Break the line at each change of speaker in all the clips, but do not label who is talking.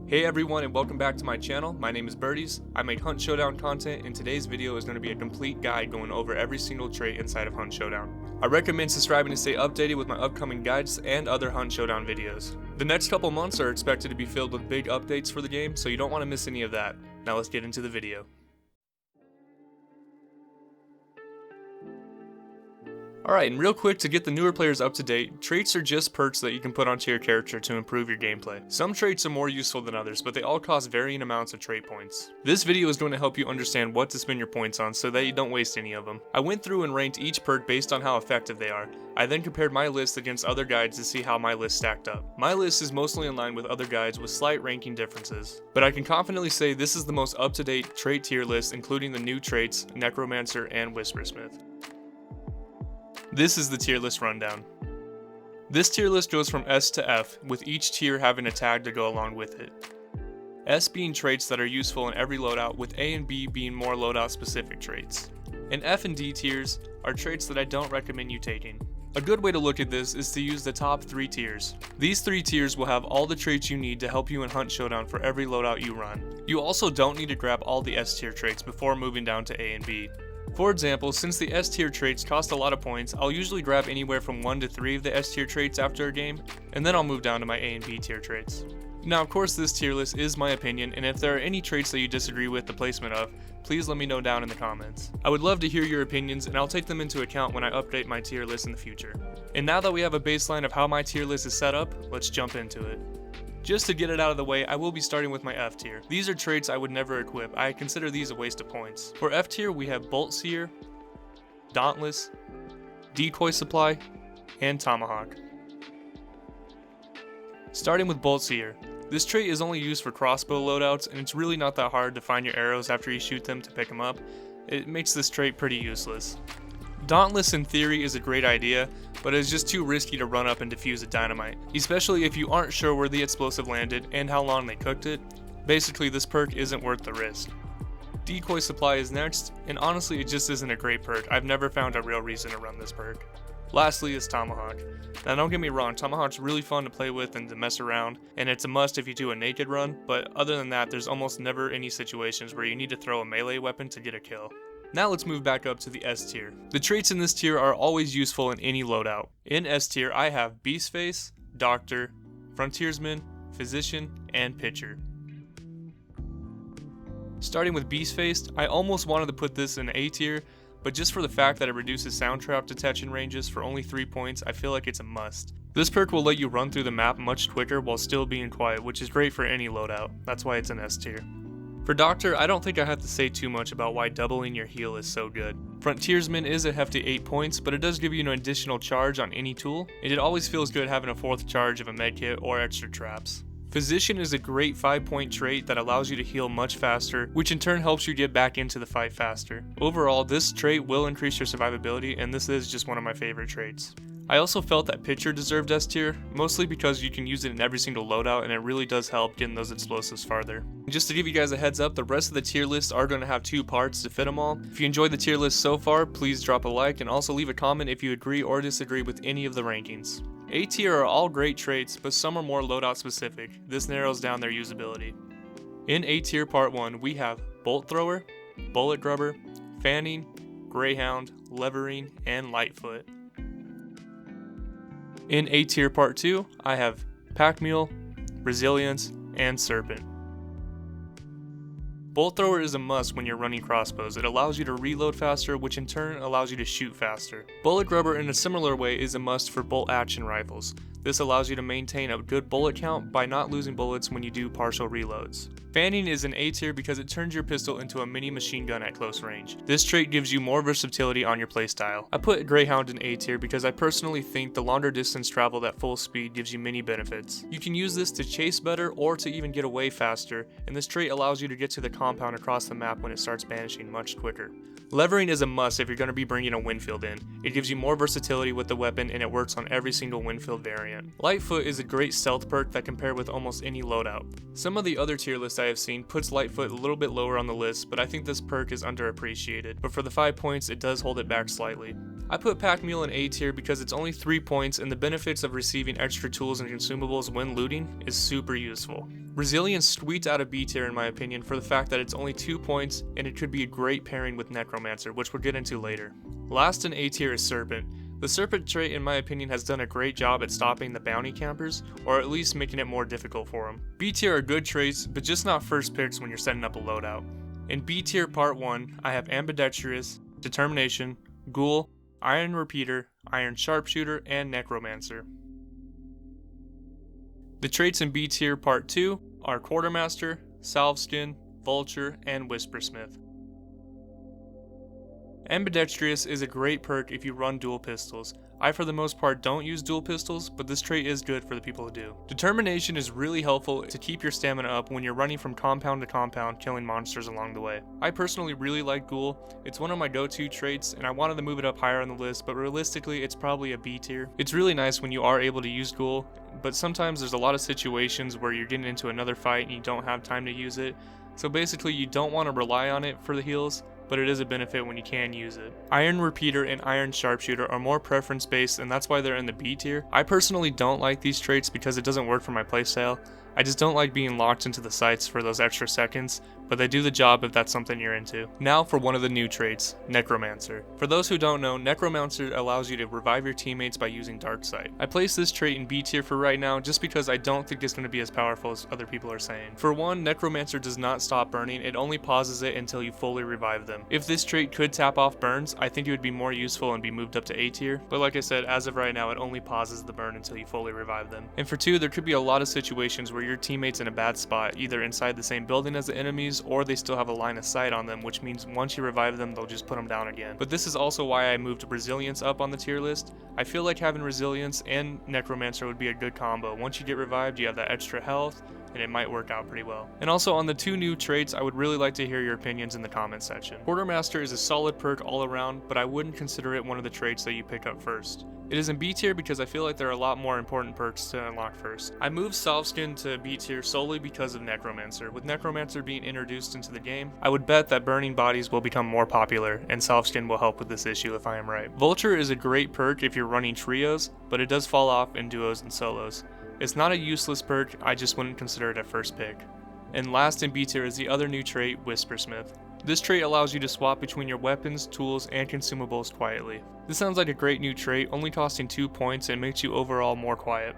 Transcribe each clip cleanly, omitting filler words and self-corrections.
Hey everyone, and welcome back to my channel. My name is Birdies. I make Hunt Showdown content, and today's video is going to be a complete guide going over every single trait inside of Hunt Showdown. I recommend subscribing to stay updated with my upcoming guides and other Hunt Showdown videos. The next couple months are expected to be filled with big updates for the game, so you don't want to miss any of that. Now let's get into the video. Alright, and real quick, to get the newer players up to date, traits are just perks that you can put onto your character to improve your gameplay. Some traits are more useful than others, but they all cost varying amounts of trait points. This video is going to help you understand what to spend your points on so that you don't waste any of them. I went through and ranked each perk based on how effective they are. I then compared my list against other guides to see how my list stacked up. My list is mostly in line with other guides with slight ranking differences, but I can confidently say this is the most up-to-date trait tier list, including the new traits, Necromancer and Whispersmith. This is the tier list rundown. This tier list goes from S to F, with each tier having a tag to go along with it. S being traits that are useful in every loadout, with A and B being more loadout specific traits. And F and D tiers are traits that I don't recommend you taking. A good way to look at this is to use the top 3 tiers. These 3 tiers will have all the traits you need to help you in Hunt Showdown for every loadout you run. You also don't need to grab all the S tier traits before moving down to A and B. For example, since the S tier traits cost a lot of points, I'll usually grab anywhere from 1 to 3 of the S tier traits after a game, and then I'll move down to my A and B tier traits. Now of course this tier list is my opinion, and if there are any traits that you disagree with the placement of, please let me know down in the comments. I would love to hear your opinions, and I'll take them into account when I update my tier list in the future. And now that we have a baseline of how my tier list is set up, let's jump into it. Just to get it out of the way, I will be starting with my F tier. These are traits I would never equip. I consider these a waste of points. For F tier, we have Bolt Seer, Dauntless, Decoy Supply, and Tomahawk. Starting with Bolt Seer. This trait is only used for crossbow loadouts, and it's really not that hard to find your arrows after you shoot them to pick them up. It makes this trait pretty useless. Dauntless in theory is a great idea, but it's just too risky to run up and defuse a dynamite, especially if you aren't sure where the explosive landed and how long they cooked it. Basically, this perk isn't worth the risk. Decoy Supply is next, and honestly it just isn't a great perk. I've never found a real reason to run this perk. Lastly is Tomahawk. Now don't get me wrong, Tomahawk's really fun to play with and to mess around, and it's a must if you do a naked run, but other than that there's almost never any situations where you need to throw a melee weapon to get a kill. Now let's move back up to the S tier. The traits in this tier are always useful in any loadout. In S tier I have Beast Face, Doctor, Frontiersman, Physician, and Pitcher. Starting with Beast Face, I almost wanted to put this in A tier, but just for the fact that it reduces sound trap detection ranges for only 3 points, I feel like it's a must. This perk will let you run through the map much quicker while still being quiet, which is great for any loadout. That's why it's an S tier. For Doctor, I don't think I have to say too much about why doubling your heal is so good. Frontiersman is a hefty 8 points, but it does give you an additional charge on any tool, and it always feels good having a 4th charge of a medkit or extra traps. Physician is a great 5-point trait that allows you to heal much faster, which in turn helps you get back into the fight faster. Overall, this trait will increase your survivability, and this is just one of my favorite traits. I also felt that Pitcher deserved S tier, mostly because you can use it in every single loadout and it really does help getting those explosives farther. And just to give you guys a heads up, the rest of the tier list are going to have 2 parts to fit them all. If you enjoyed the tier list so far, please drop a like and also leave a comment if you agree or disagree with any of the rankings. A tier are all great traits, but some are more loadout specific. This narrows down their usability. In A tier part 1, we have Bolt Thrower, Bullet Grubber, Fanning, Greyhound, Levering, and Lightfoot. In A tier part 2, I have Pack Mule, Resilience, and Serpent. Bolt Thrower is a must when you're running crossbows. It allows you to reload faster, which in turn allows you to shoot faster. Bullet Grubber in a similar way is a must for bolt action rifles. This allows you to maintain a good bullet count by not losing bullets when you do partial reloads. Fanning is an A tier because it turns your pistol into a mini machine gun at close range. This trait gives you more versatility on your playstyle. I put Greyhound in A tier because I personally think the longer distance traveled at full speed gives you many benefits. You can use this to chase better or to even get away faster, and this trait allows you to get to the compound across the map when it starts banishing much quicker. Levering is a must if you're going to be bringing a Winfield in. It gives you more versatility with the weapon and it works on every single Winfield variant. Lightfoot is a great stealth perk that can pair with almost any loadout. Some of the other tier lists I have seen puts Lightfoot a little bit lower on the list, but I think this perk is underappreciated, but for the 5 points it does hold it back slightly. I put Pack Mule in A tier because it's only 3 points and the benefits of receiving extra tools and consumables when looting is super useful. Resilience squeaks out of B tier in my opinion for the fact that it's only 2 points and it could be a great pairing with Necromancer, which we'll get into later. Last in A tier is Serpent. The Serpent trait in my opinion has done a great job at stopping the bounty campers, or at least making it more difficult for them. B tier are good traits, but just not first picks when you're setting up a loadout. In B tier part 1, I have Ambidextrous, Determination, Ghoul, Iron Repeater, Iron Sharpshooter, and Necromancer. The traits in B tier part 2 are Quartermaster, Salveskin, Vulture, and Whispersmith. Ambidextrous is a great perk if you run dual pistols. I for the most part don't use dual pistols, but this trait is good for the people who do. Determination is really helpful to keep your stamina up when you're running from compound to compound, killing monsters along the way. I personally really like Ghoul. It's one of my go-to traits, and I wanted to move it up higher on the list, but realistically it's probably a B tier. It's really nice when you are able to use Ghoul, but sometimes there's a lot of situations where you're getting into another fight and you don't have time to use it. So basically you don't want to rely on it for the heals, but it is a benefit when you can use it. Iron Repeater and Iron Sharpshooter are more preference based, and that's why they're in the B tier. I personally don't like these traits because it doesn't work for my playstyle. I just don't like being locked into the sights for those extra seconds, but they do the job if that's something you're into. Now for one of the new traits, Necromancer. For those who don't know, Necromancer allows you to revive your teammates by using Dark Sight. I place this trait in B tier for right now just because I don't think it's going to be as powerful as other people are saying. For one, Necromancer does not stop burning, it only pauses it until you fully revive them. If this trait could tap off burns, I think it would be more useful and be moved up to A tier, but like I said, as of right now, it only pauses the burn until you fully revive them. And for 2, there could be a lot of situations where your teammate's in a bad spot, either inside the same building as the enemies, or they still have a line of sight on them, which means once you revive them, they'll just put them down again. But this is also why I moved Resilience up on the tier list. I feel like having Resilience and Necromancer would be a good combo. Once you get revived, you have that extra health, and it might work out pretty well. And also on the 2 new traits, I would really like to hear your opinions in the comments section. Quartermaster is a solid perk all around, but I wouldn't consider it one of the traits that you pick up first. It is in B tier because I feel like there are a lot more important perks to unlock first. I moved Salveskin to B tier solely because of Necromancer. With Necromancer being introduced into the game, I would bet that burning bodies will become more popular, and Salveskin will help with this issue if I am right. Vulture is a great perk if you're running trios, but it does fall off in duos and solos. It's not a useless perk, I just wouldn't consider it a first pick. And last in B tier is the other new trait, Whispersmith. This trait allows you to swap between your weapons, tools, and consumables quietly. This sounds like a great new trait, only costing 2 points and makes you overall more quiet.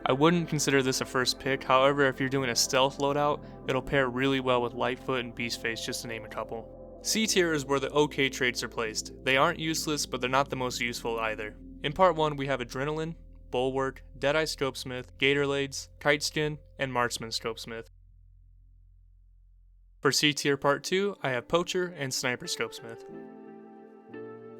I wouldn't consider this a first pick, however if you're doing a stealth loadout, it'll pair really well with Lightfoot and Beastface, just to name a couple. C tier is where the OK traits are placed. They aren't useless, but they're not the most useful either. In part 1 we have Adrenaline, Bulwark, Deadeye Scopesmith, Gatorlades, Kiteskin, and Marksman Scopesmith. For C tier part 2, I have Poacher and Sniper Scopesmith.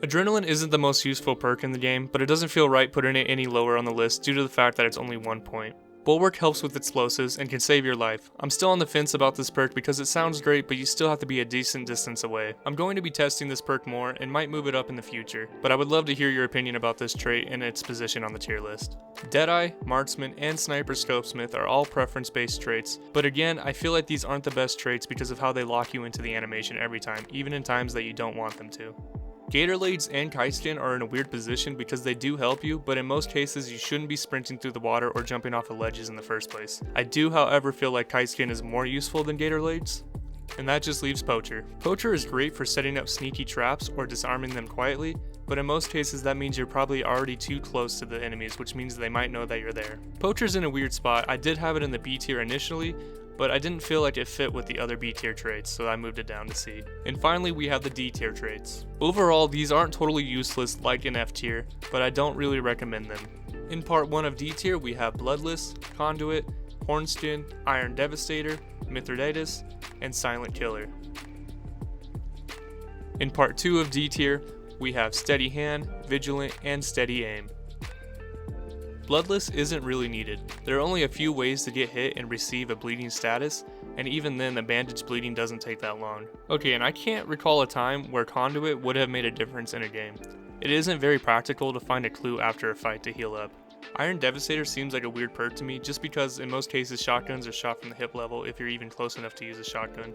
Adrenaline isn't the most useful perk in the game, but it doesn't feel right putting it any lower on the list due to the fact that it's only 1 point. Bulwark helps with explosives and can save your life. I'm still on the fence about this perk because it sounds great, but you still have to be a decent distance away. I'm going to be testing this perk more and might move it up in the future, but I would love to hear your opinion about this trait and its position on the tier list. Deadeye, Marksman, and Sniper Scopesmith are all preference-based traits, but again, I feel like these aren't the best traits because of how they lock you into the animation every time, even in times that you don't want them to. Gatorlades and Kiteskin are in a weird position because they do help you, but in most cases you shouldn't be sprinting through the water or jumping off of ledges in the first place. I do however feel like Kiteskin is more useful than Gatorlades, and that just leaves Poacher. Poacher is great for setting up sneaky traps or disarming them quietly, but in most cases that means you're probably already too close to the enemies, which means they might know that you're there. Poacher's in a weird spot. I did have it in the B tier initially, but I didn't feel like it fit with the other B tier traits, so I moved it down to C. And finally we have the D tier traits. Overall, these aren't totally useless like in F tier, but I don't really recommend them. In part 1 of D tier we have Bloodless, Conduit, Hornskin, Iron Devastator, Mithridates, and Silent Killer. In part 2 of D tier we have Steady Hand, Vigilant, and Steady Aim. Bloodless isn't really needed. There are only a few ways to get hit and receive a bleeding status, and even then the bandage bleeding doesn't take that long. Okay, and I can't recall a time where Conduit would have made a difference in a game. It isn't very practical to find a clue after a fight to heal up. Iron Devastator seems like a weird perk to me just because in most cases shotguns are shot from the hip level if you're even close enough to use a shotgun.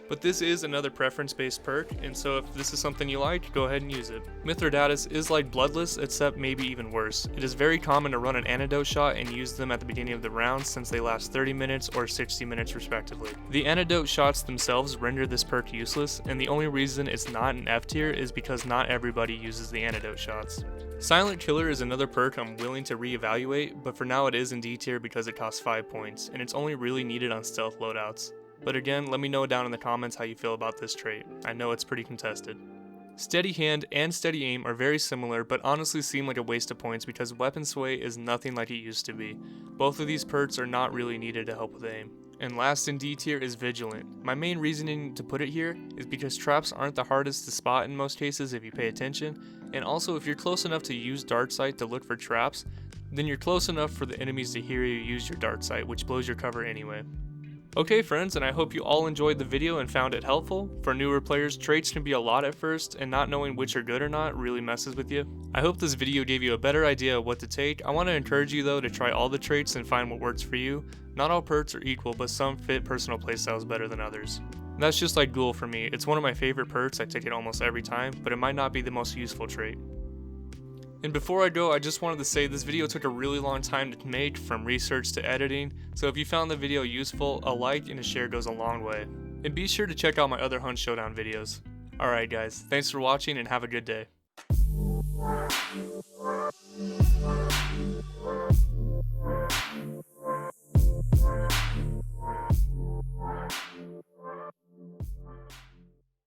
But this is another preference based perk, and so if this is something you like, go ahead and use it. Mithridatus is like Bloodless, except maybe even worse. It is very common to run an antidote shot and use them at the beginning of the round since they last 30 minutes or 60 minutes respectively. The antidote shots themselves render this perk useless, and the only reason it's not an F tier is because not everybody uses the antidote shots. Silent Killer is another perk I'm willing to reevaluate, but for now it is in D tier because it costs 5 points, and it's only really needed on stealth loadouts. But again, let me know down in the comments how you feel about this trait. I know it's pretty contested. Steady Hand and Steady Aim are very similar, but honestly seem like a waste of points because Weapon Sway is nothing like it used to be. Both of these perks are not really needed to help with aim. And last in D tier is Vigilant. My main reasoning to put it here is because traps aren't the hardest to spot in most cases if you pay attention, and also if you're close enough to use Dart Sight to look for traps, then you're close enough for the enemies to hear you use your Dart Sight, which blows your cover anyway. Okay friends, and I hope you all enjoyed the video and found it helpful. For newer players, traits can be a lot at first, and not knowing which are good or not really messes with you. I hope this video gave you a better idea of what to take. I want to encourage you though to try all the traits and find what works for you. Not all perks are equal, but some fit personal playstyles better than others. That's just like Ghoul for me. It's one of my favorite perks, I take it almost every time, but it might not be the most useful trait. And before I go, I just wanted to say this video took a really long time to make, from research to editing, so if you found the video useful, a like and a share goes a long way. And be sure to check out my other Hunt Showdown videos. Alright guys, thanks for watching and have a good day.